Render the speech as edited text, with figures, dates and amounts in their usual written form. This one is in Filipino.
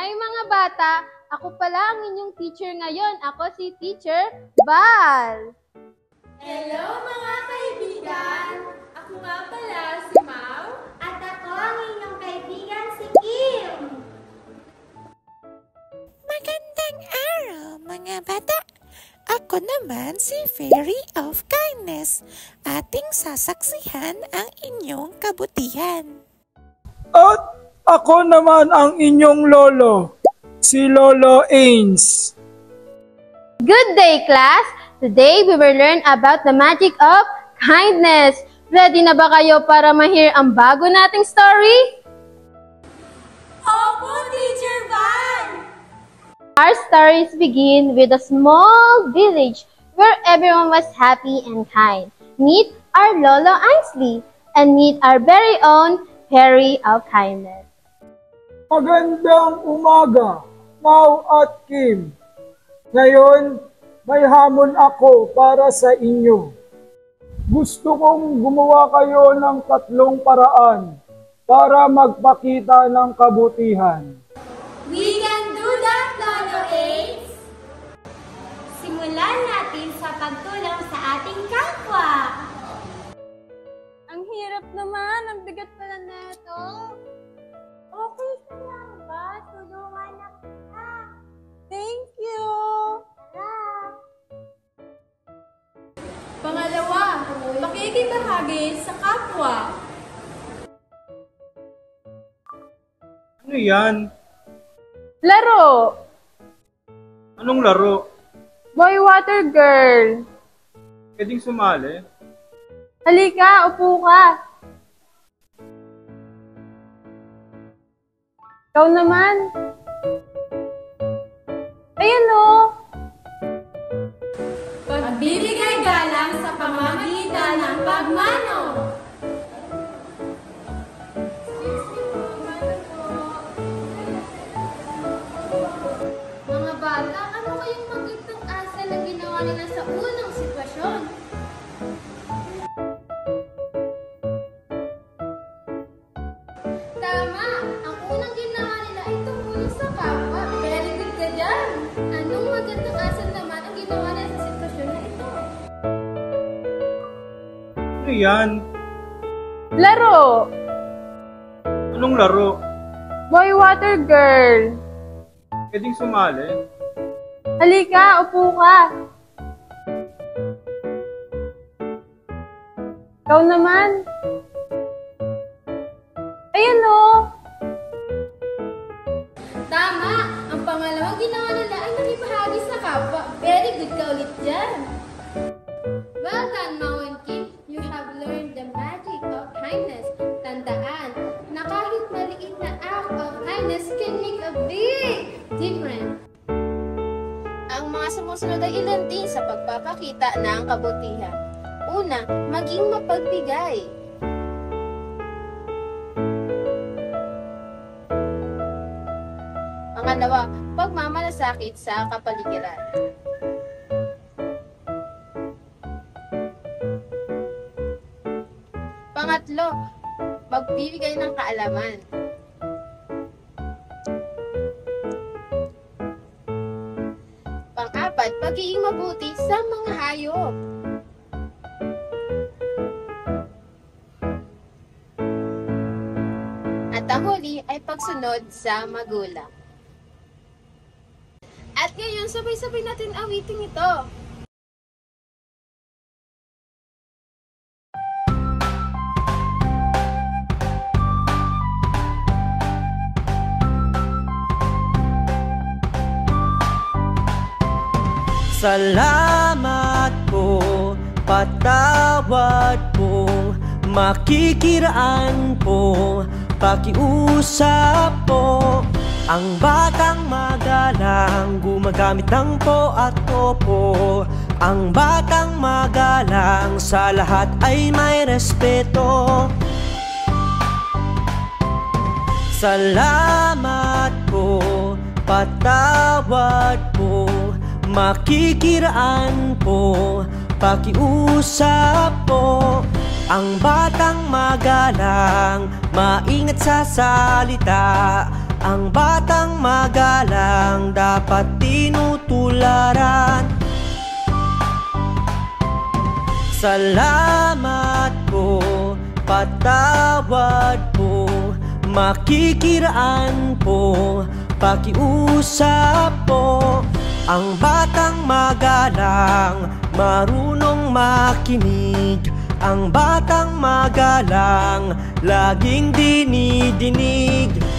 Hi mga bata! Ako pala ang inyong teacher ngayon. Ako si Teacher Val. Hello mga kaibigan! Ako nga pala si Mau. At ako ang inyong kaibigan si Kim. Magandang araw mga bata! Ako naman si Fairy of Kindness. Ating sasaksihan ang inyong kabutihan. At ako naman ang inyong lolo, si Lolo Ains. Good day, class! Today, we will learn about the magic of kindness. Ready na ba kayo para ma-hear ang bago nating story? Opo, Teacher Val! Our stories begin with a small village where everyone was happy and kind. Meet our Lolo Ainsley and meet our very own Fairy of Kindness. Magandang umaga, Mau at Kim. Ngayon, may hamon ako para sa inyo. Gusto kong gumawa kayo ng 3 paraan para magpakita ng kabutihan. We can do that, Lolo Ace! Simulan natin sa pagtulong sa ating kapwa. Ang hirap naman, ang bigat pala neto. Okay ka lang ba? Tulungan na kita. Thank you! Tara! Pangalawa, pakikibahagi sa kapwa. Ano yan? Laro! Anong laro? Boy Water Girl! Pwedeng sumali? Halika, upo ka. Ikaw naman. Ayan o. Pagbibigay galang sa pamamagitan ng pagmano. Mga bata, ano kayong magandang asal na ginawa nila sa unang sitwasyon? Tama! Ang unang ginawa nila ay tumulong sa kapwa. Very good ka dyan! Anong magandang asal naman ang ginawa nila sa sitwasyon na ito? Ano yan? Laro! Anong laro? Boy Water Girl! Pwedeng sumali? Halika, upo ka. Ikaw naman. Ayan o. Tama! Ang pangalawang ginawa nila ay nakibahagi sa kapwa. Very good ka ulit dyan. Well done, Mau and Kim. You have learned the magic of kindness. Tandaan na kahit maliit na act of kindness can make a big difference. Ang mga sumusunod ay ilan din sa pagpapakita ng kabutihan. Una, maging mapagbigay. Pangalawa, pagmamalasakit sa kapaligiran. Pangatlo, magbibigay ng kaalaman. Pang-apat, pagiging mabuti sa mga hayop. At ang huli ay pagsunod sa magulang. At ngayon, sabay-sabay natin awitin ito. Salamat po, patawad po, makikiraan po, pakiusap po. Ang batang magalang, gumagamit ng po at opo. Ang batang magalang, sa lahat ay may respeto. Salamat po, patawad po, makikiraan po, pakiusap po. Ang batang magalang, maingat sa salita. Ang batang batang magalang dapat tinutularan. Salamat po, patawad po, makikiraan po, pakiusap po. Ang batang magalang, marunong makinig. Ang batang magalang, laging dinidinig.